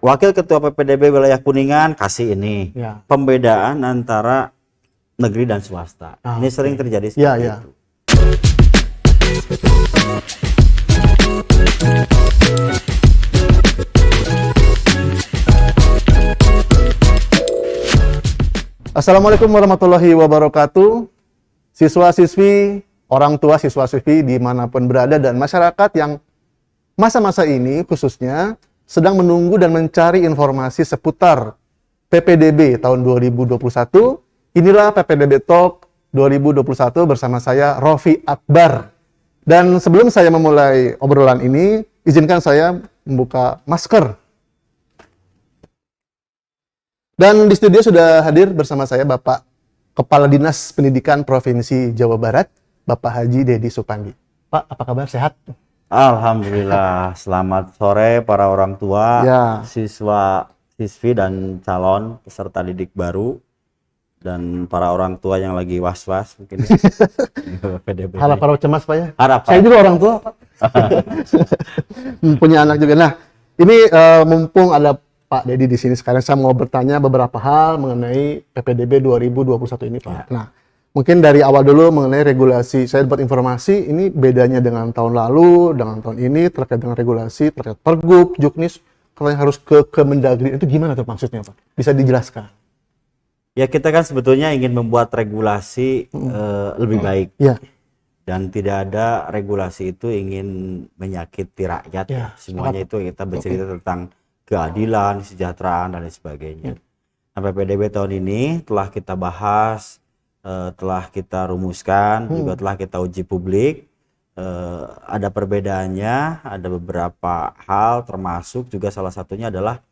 wakil ketua PPDB wilayah Kuningan kasih ini. Ya. Pembedaan antara negeri dan swasta. Ini sering terjadi seperti itu. Assalamualaikum warahmatullahi wabarakatuh. Siswa-siswi, orang tua siswa-siswi dimanapun berada dan masyarakat yang masa-masa ini khususnya sedang menunggu dan mencari informasi seputar PPDB tahun 2021. Inilah PPDB Talk 2021 bersama saya Rofi Akbar. Dan sebelum saya memulai obrolan ini, izinkan saya membuka masker. Dan di studio sudah hadir bersama saya Bapak Kepala Dinas Pendidikan Provinsi Jawa Barat, Bapak Haji Dedi Supandi. Pak, apa kabar? Sehat? Alhamdulillah. Selamat sore para orang tua, siswa, siswi dan calon peserta didik baru, dan para orang tua yang lagi was-was mungkin. PDB. Harap cemas Pak ya? Harap. Saya juga orang tua Pak. Punya anak juga. Nah, ini mumpung ada Pak Dedi di sini sekarang, saya mau bertanya beberapa hal mengenai PPDB 2021 ini Pak. Ya. Nah, mungkin dari awal dulu mengenai regulasi. Saya dapat informasi ini bedanya dengan tahun lalu, dengan tahun ini terkait dengan regulasi, terkait Pergub, Juknis, kalau yang harus ke Kemendagri itu gimana tuh maksudnya Pak? Bisa dijelaskan? Ya, kita kan sebetulnya ingin membuat regulasi lebih baik. Ya. Dan tidak ada regulasi itu ingin menyakiti rakyat. Ya. Semuanya itu kita bercerita tentang keadilan, kesejahteraan, dan lain sebagainya. Nah, PPDB tahun ini telah kita bahas, telah kita rumuskan, juga telah kita uji publik. Ada perbedaannya, ada beberapa hal, termasuk juga salah satunya adalah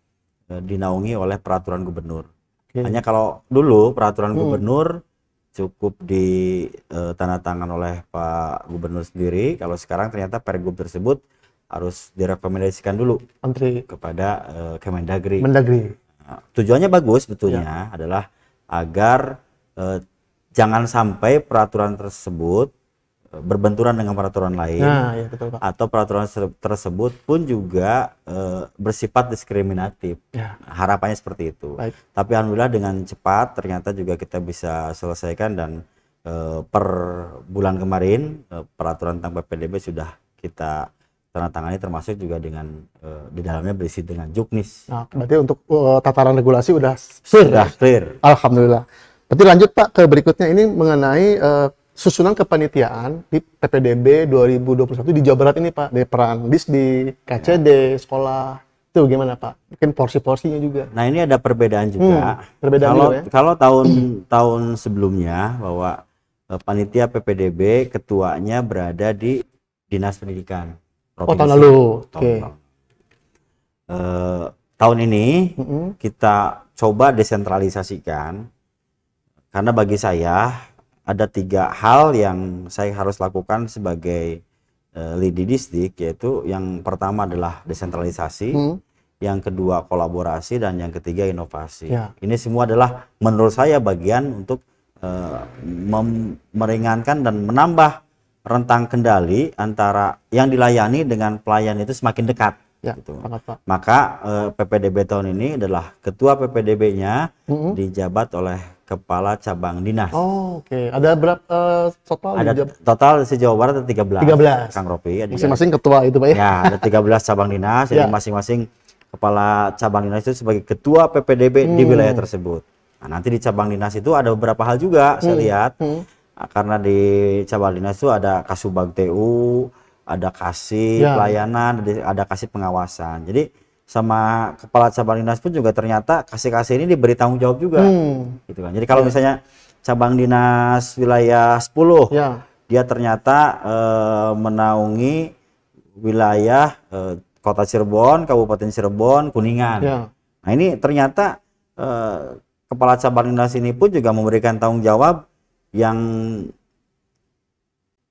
dinaungi oleh peraturan gubernur. Hanya kalau dulu peraturan gubernur cukup ditandatangan oleh Pak Gubernur sendiri, kalau sekarang ternyata Pergub tersebut harus direkomendasikan dulu kepada Kemendagri. Nah, tujuannya bagus betulnya adalah agar jangan sampai peraturan tersebut berbenturan dengan peraturan lain. Nah, ya, betul, Pak. Atau peraturan tersebut pun juga bersifat diskriminatif. Ya. Harapannya seperti itu. Baik. Tapi alhamdulillah dengan cepat ternyata juga kita bisa selesaikan, dan per bulan kemarin peraturan tentang PPDB sudah kita tandatangani, termasuk juga dengan di dalamnya berisi dengan Juknis. Nah, berarti untuk tataran regulasi sudah clear. Alhamdulillah. Berarti lanjut Pak ke berikutnya, ini mengenai susunan kepanitiaan di PPDB 2021 di Jawa Barat ini Pak, dari peran di KCD, sekolah, itu gimana Pak? Mungkin porsi-porsinya juga. Nah, ini ada perbedaan juga. Kalau tahun sebelumnya bahwa panitia PPDB ketuanya berada di Dinas Pendidikan Provinsi. Tahun lalu. Tahun ini kita coba desentralisasikan, karena bagi saya ada 3 hal yang saya harus lakukan sebagai lead di distrik, yaitu yang pertama adalah desentralisasi, yang kedua kolaborasi, dan yang ketiga inovasi. Ya. Ini semua adalah menurut saya bagian untuk meringankan dan menambah rentang kendali antara yang dilayani dengan pelayan itu semakin dekat. Ya, gitu. Maka PPDB tahun ini adalah ketua PPDB-nya dijabat oleh kepala cabang dinas. Oh, oke. Ada berapa total? Ada total se-Jawa Barat ada 13. Kang Rofi. Masing-masing ketua itu Pak ya? Ya, ada 13 cabang dinas. Jadi masing-masing kepala cabang dinas itu sebagai ketua PPDB di wilayah tersebut. Nah, nanti di cabang dinas itu ada beberapa hal juga saya lihat. Karena di cabang dinas itu ada Kasubag TU, ada kasih pelayanan, ada kasih pengawasan. Jadi sama kepala cabang dinas pun juga ternyata kasih ini diberi tanggung jawab juga. Gitu kan. Jadi kalau misalnya cabang dinas wilayah 10, dia ternyata menaungi wilayah Kota Cirebon, Kabupaten Cirebon, Kuningan. Nah, ini ternyata kepala cabang dinas ini pun juga memberikan tanggung jawab yang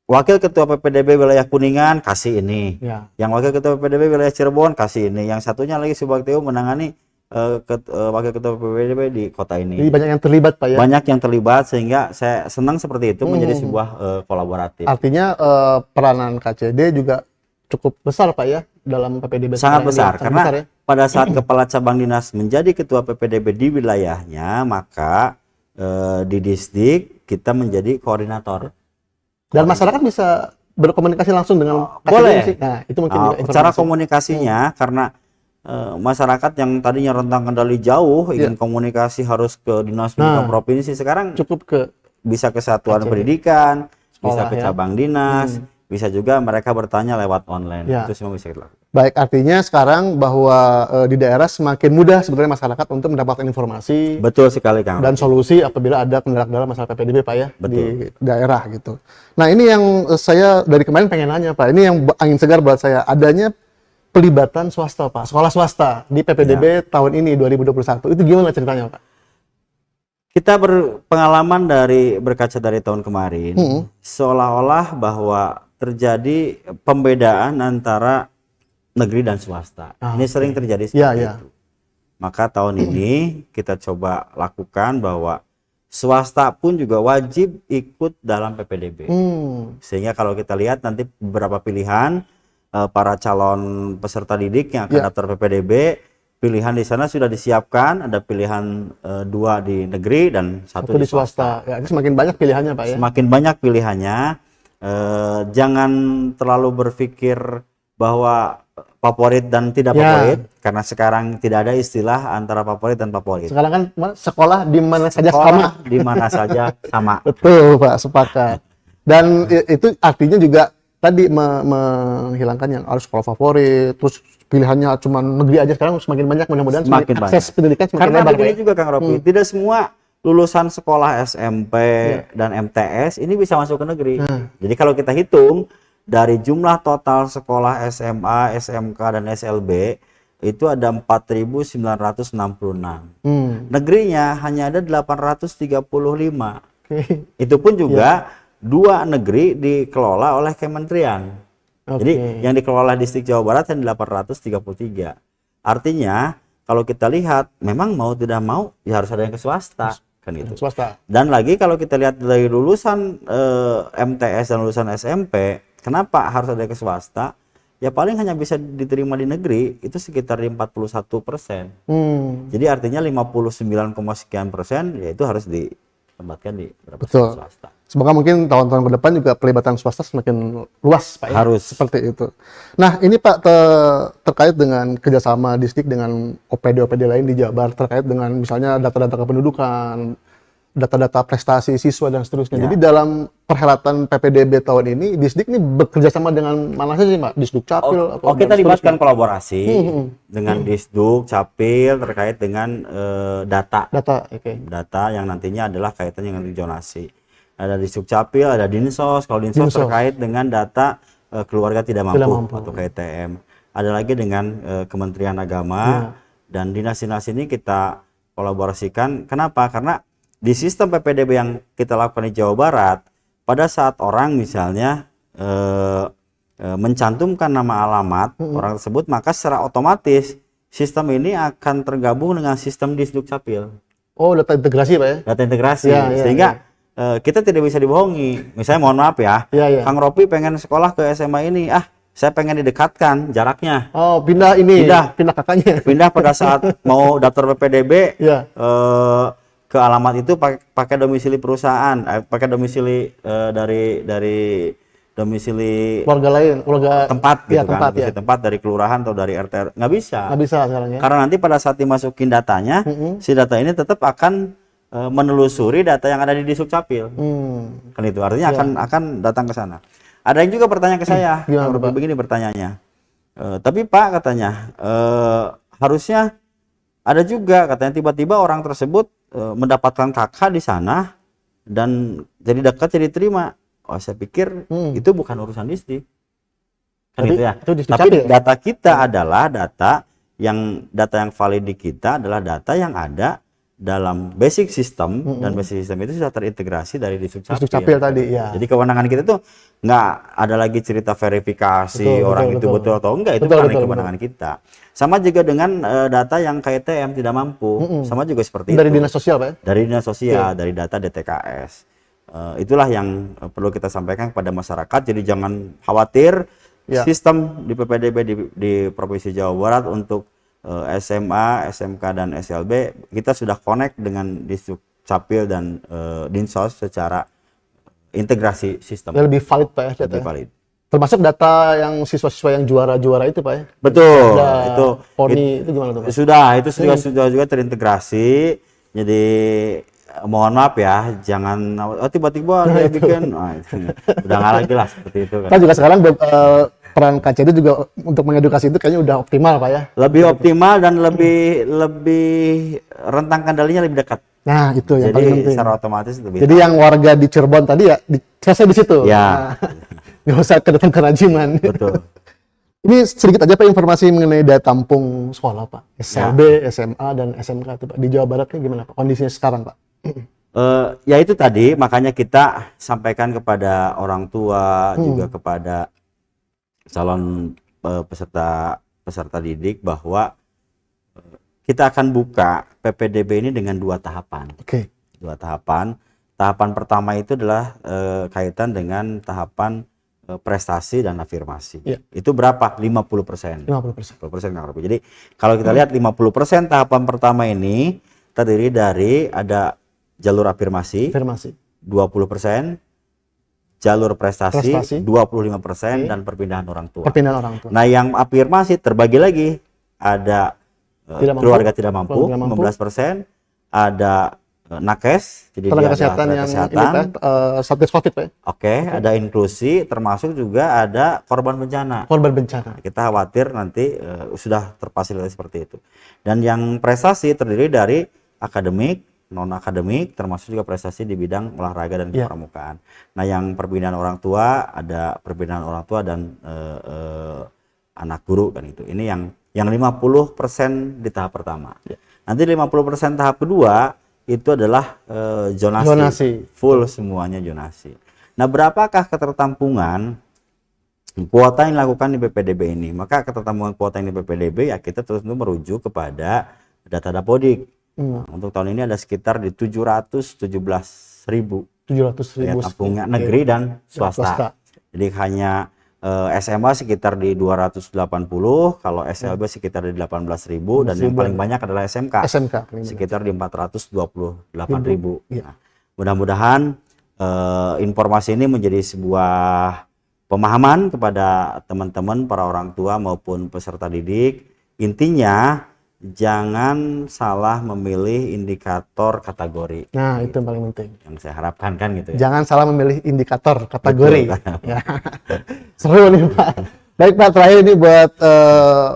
wakil ketua PPDB wilayah Kuningan kasih ini, yang wakil ketua PPDB wilayah Cirebon kasih ini, yang satunya lagi Subag TU menangani wakil ketua PPDB di kota ini. Jadi banyak yang terlibat Pak ya? Banyak yang terlibat, sehingga saya senang seperti itu menjadi sebuah kolaboratif. Artinya peranan KCD juga cukup besar Pak ya dalam PPDB sangat sekarang ini. besar Sangat karena besar ya. pada saat kepala cabang dinas menjadi ketua PPDB di wilayahnya, maka di Disdik kita menjadi koordinator. Dan masyarakat bisa berkomunikasi langsung dengan boleh. sih. Nah, itu mungkin juga informasi. Cara komunikasinya karena masyarakat yang tadinya rentang kendali jauh ingin komunikasi harus ke dinas pendidikan provinsi, sekarang cukup ke bisa ke satuan pendidikan, bisa sekolah, ke cabang dinas, bisa juga mereka bertanya lewat online. Itu semua bisa kita lakukan. Baik, artinya sekarang bahwa di daerah semakin mudah sebenarnya masyarakat untuk mendapatkan informasi. Betul sekali Kang. Dan solusi apabila ada kendala-kendala masalah PPDB Pak ya. Betul. Di daerah gitu. Nah ini yang saya dari kemarin pengen nanya Pak, ini yang angin segar buat saya, adanya pelibatan swasta Pak, sekolah swasta di PPDB tahun ini 2021, itu gimana ceritanya Pak? Kita berpengalaman berkaca dari tahun kemarin, seolah-olah bahwa terjadi pembedaan antara negeri dan swasta. Ini sering terjadi seperti itu. Maka tahun ini kita coba lakukan bahwa swasta pun juga wajib ikut dalam PPDB. Sehingga kalau kita lihat nanti beberapa pilihan para calon peserta didik yang akan daftar PPDB, pilihan di sana sudah disiapkan, ada pilihan 2 di negeri dan 1 di swasta. Ya, semakin banyak pilihannya Pak ya. Semakin banyak pilihannya. Jangan terlalu berpikir bahwa favorit dan tidak favorit, karena sekarang tidak ada istilah antara favorit dan favorit. Sekarang kan sekolah di mana saja sama. Di mana saja sama. Betul Pak, sepakat. Dan itu artinya juga tadi menghilangkan yang harus sekolah favorit, terus pilihannya cuma negeri aja, sekarang semakin banyak, mudah-mudahan semakin akses pendidikan semakin karena lebar. Karena begini juga Kang Ropi, tidak semua lulusan sekolah SMP dan MTS ini bisa masuk ke negeri. Jadi kalau kita hitung dari jumlah total sekolah SMA, SMK dan SLB itu ada 4.966. Negerinya hanya ada 835. Itu pun juga 2 negeri dikelola oleh kementerian. Jadi yang dikelola Distrik Jawa Barat yang 833. Artinya kalau kita lihat memang mau tidak mau ya harus ada yang ke swasta. Kan itu. Swasta. Dan lagi kalau kita lihat dari lulusan MTS dan lulusan SMP, kenapa harus ada ke swasta? Ya paling hanya bisa diterima di negeri itu sekitar 41%. Jadi artinya 59, sekian persen ya itu harus ditempatkan di swasta. Semoga mungkin tahun-tahun ke depan juga pelibatan swasta semakin luas Pak. Harus seperti itu. Nah ini Pak terkait dengan kerjasama Disdik dengan OPD-OPD lain di Jabar terkait dengan misalnya data-data kependudukan, data-data prestasi siswa dan seterusnya. Jadi dalam perhelatan PPDB tahun ini Disdik ini bekerja sama dengan mana saja sih Pak? Disduk Capil? Kita libatkan kolaborasi dengan Disduk Capil terkait dengan data. Data yang nantinya adalah kaitannya dengan zonasi. Ada Disduk Capil, ada Dinsos. Kalau Dinsos terkait dengan data keluarga tidak mampu atau KTM. Ada lagi dengan Kementerian Agama dan dinas-dinas ini kita kolaborasikan. Kenapa? Karena di sistem PPDB yang kita lakukan di Jawa Barat, pada saat orang misalnya mencantumkan nama alamat orang tersebut, maka secara otomatis sistem ini akan tergabung dengan sistem Disduk Capil. Oh, data integrasi Pak ya? Data integrasi, sehingga kita tidak bisa dibohongi. Misalnya mohon maaf ya, Kang Ropi pengen sekolah ke SMA ini, saya pengen didekatkan jaraknya. Oh, pindah kakaknya. Pindah pada saat mau daftar PPDB, ke alamat itu pakai domisili perusahaan, pakai domisili dari domisili keluarga tempat gitu kan, tempat dari kelurahan atau dari RT, nggak bisa sekarang ya. Karena nanti pada saat dimasukin datanya, si data ini tetap akan menelusuri data yang ada di Disduk Capil. Kan itu artinya akan datang ke sana. Ada yang juga bertanya ke saya, begini bertanyanya. Tapi Pak katanya harusnya ada juga katanya tiba-tiba orang tersebut mendapatkan kakak di sana dan jadi dekat jadi terima. Oh, saya pikir itu bukan urusan Disdik. Kan itu ya. Tapi data kita adalah data yang valid di kita adalah data yang ada dalam basic system dan basic system itu sudah terintegrasi dari Disduk Capil tadi ya. Jadi kewenangan kita tuh nggak ada lagi cerita verifikasi orang itu betul atau enggak, itu bukan kewenangan kita. Sama juga dengan data yang KTM tidak mampu, sama juga seperti dari itu. Dinas Sosial Pak ya? Dari Dinas Sosial, dari data DTKS. Itulah yang perlu kita sampaikan kepada masyarakat. Jadi jangan khawatir sistem di PPDB di Provinsi Jawa Barat untuk SMA, SMK dan SLB kita sudah connect dengan Disdukcapil dan Dinsos secara integrasi sistem. Lebih valid Pak ya, lebih valid. Termasuk data yang siswa-siswa yang juara-juara itu Pak ya? Betul, itu gimana tuh Pak? Itu sudah juga terintegrasi. Jadi mohon maaf ya, jangan tiba-tiba dia bikin, udah nggak lagi lah seperti itu kan. Kita juga sekarang peran KCD juga untuk mengedukasi itu kayaknya udah optimal Pak ya? Lebih optimal dan lebih rentang kendalinya lebih dekat. Nah itu yang paling penting. Jadi secara otomatis lebih. Jadi yang warga di Cirebon tadi ya selesai di situ. Ya. Nggak usah kedatang kerajinan. Betul. Ini sedikit aja Pak informasi mengenai daya tampung sekolah Pak. SLB, SMA dan SMK itu Pak. Di Jawa Barat ini gimana Pak kondisinya sekarang Pak? Ya itu tadi makanya kita sampaikan kepada orang tua juga kepada calon peserta didik bahwa kita akan buka PPDB ini dengan 2 tahapan. Oke. 2 tahapan. Tahapan pertama itu adalah kaitan dengan tahapan prestasi dan afirmasi. Ya. Itu berapa? 50%. 50%. Jadi kalau kita lihat 50% tahapan pertama ini terdiri dari ada jalur afirmasi. 20%, jalur prestasi. 25% dan perpindahan orang tua. Nah, yang afirmasi terbagi lagi ada keluarga tidak mampu, 15%, ada nakes, jadi tenaga dia kesehatan tenaga yang kesehatan. Satgas Covid Pak. Oke, ada inklusi, termasuk juga ada korban bencana. Kita khawatir nanti sudah terfasilitasi seperti itu. Dan yang prestasi terdiri dari akademik, non akademik, termasuk juga prestasi di bidang olahraga dan kepramukaan. Nah, yang perpindahan orang tua ada perpindahan orang tua dan anak guru kan itu. Ini yang 50% di tahap pertama. Nanti 50% tahap kedua itu adalah zonasi. Full semuanya zonasi. Nah, berapakah ketertampungan kuota yang dilakukan di PPDB ini? Maka ketertampungan kuota yang di PPDB ya kita terus merujuk kepada data Dapodik. Untuk tahun ini ada sekitar di 717.000 tampungnya negeri dan swasta. Jadi hanya SMA sekitar di 280, kalau SLB sekitar di 18.000 dan yang paling banyak adalah SMK sekitar di 428.000. Nah, mudah-mudahan informasi ini menjadi sebuah pemahaman kepada teman-teman para orang tua maupun peserta didik. Intinya jangan salah memilih indikator kategori. Nah, itu yang paling penting. Yang saya harapkan kan gitu ya. Jangan salah memilih indikator kategori. Ya. Seru nih Pak. Baik Pak, terakhir ini buat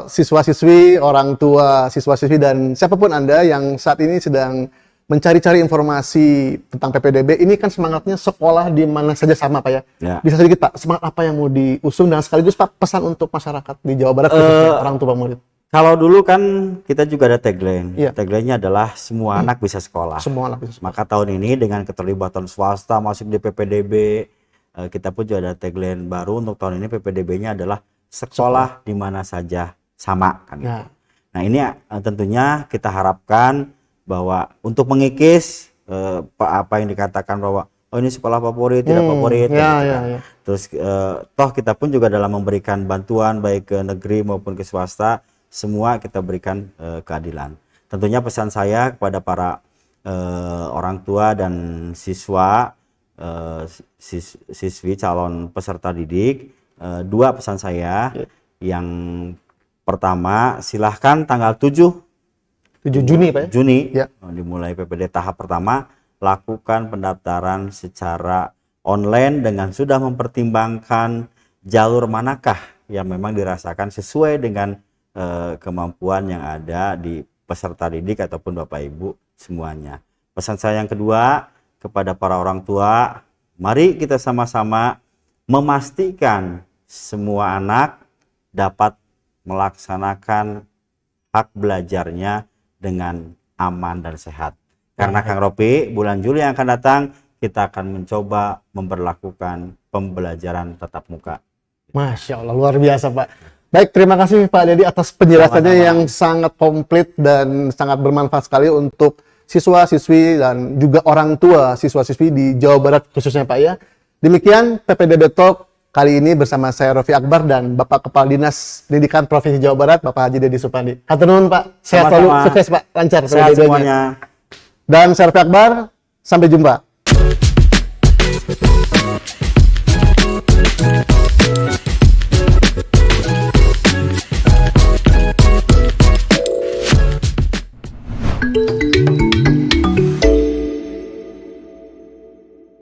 siswa-siswi, orang tua, siswa-siswi dan siapapun Anda yang saat ini sedang mencari-cari informasi tentang PPDB, ini kan semangatnya sekolah di mana saja sama Pak ya. Bisa sedikit Pak, semangat apa yang mau diusung dan sekaligus Pak pesan untuk masyarakat di Jawa Barat khususnya orang tua murid. Kalau dulu kan kita juga ada tagline. Tagline-nya adalah semua anak bisa sekolah. Maka tahun ini dengan keterlibatan swasta masuk di PPDB, kita pun juga ada tagline baru untuk tahun ini. PPDB-nya adalah sekolah di mana saja sama kan. Nah, ini tentunya kita harapkan bahwa untuk mengikis apa yang dikatakan bahwa ini sekolah favorit, tidak favorit. Terus toh kita pun juga dalam memberikan bantuan baik ke negeri maupun ke swasta, semua kita berikan keadilan. Tentunya pesan saya kepada para orang tua dan siswa, siswi calon peserta didik, 2 pesan saya. Yang pertama, silahkan tanggal 7 Juni Pak ya? Juni dimulai PPD tahap pertama, lakukan pendaftaran secara online dengan sudah mempertimbangkan jalur manakah yang memang dirasakan sesuai dengan kemampuan yang ada di peserta didik ataupun Bapak Ibu semuanya. Pesan saya yang kedua kepada para orang tua, mari kita sama-sama memastikan semua anak dapat melaksanakan hak belajarnya dengan aman dan sehat. Karena Kang Ropi, bulan Juli yang akan datang kita akan mencoba memberlakukan pembelajaran tatap muka. Masya Allah, luar biasa Pak. Baik, terima kasih Pak Dedi atas penjelasannya yang sangat komplit dan sangat bermanfaat sekali untuk siswa-siswi dan juga orang tua siswa-siswi di Jawa Barat khususnya Pak ya. Demikian PPDB Talk Kali ini bersama saya Rofi Akbar dan Bapak Kepala Dinas Pendidikan Provinsi Jawa Barat, Bapak Haji Dedi Supandi. Hatur nuhun Pak, sehat selalu, sukses Pak, lancar sehat semuanya. Dan saya Rofi Akbar, sampai jumpa.